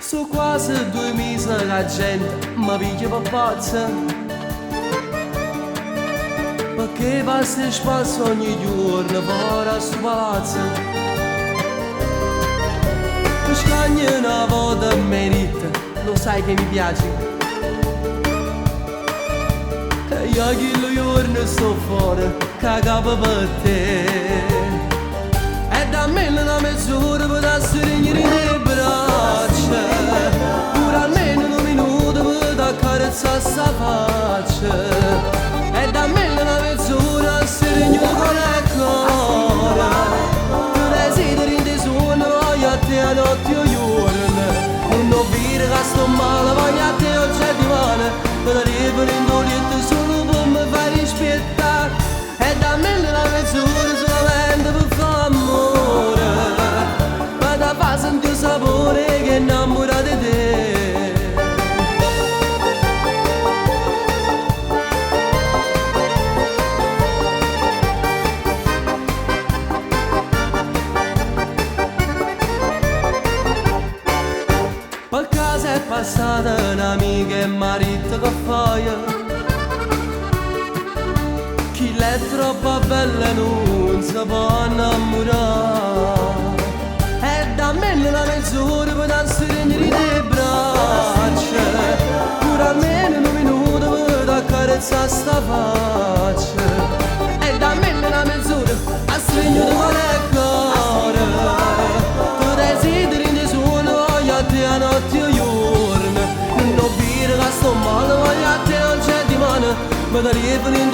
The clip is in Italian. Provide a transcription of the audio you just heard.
Su quasi 2 mesi la gente mi piglia per forza, perché basta spazio ogni giorno fuori a sto palazzo. Mi scagni una volta merita, lo sai che mi piace, e io che lo giorno sto fuori, cagavo per te. E da me una mezz'ora per da stringere le braccia, pure almeno un minuto per da carezzare sta faccia. E da me una mezz'ora a stringere con le cuore, tu desideri in te suono, voglio a te a notte o giorno. Non ho vire che sto male, voglio a te oggi e domani, per arrivare in dolente solo per mi fare rispettare. E da me una mezz'ora solamente per fare amore, ma da fa sentire il sapore che innamora di te. Per caso è passata un'amica e marito che fai, chi l'è troppo bella non si può innamorare. E da me una mezz'ora per da stringere le braccia, pure almeno un minuto per da carezzare sta faccia. E da me una mezz'ora a stringere con le cuore, tu desideri in te suono, voglio a te a notte o giorno. Non ho vire che sto male, voglio a te oggi e domani, ma da riempire in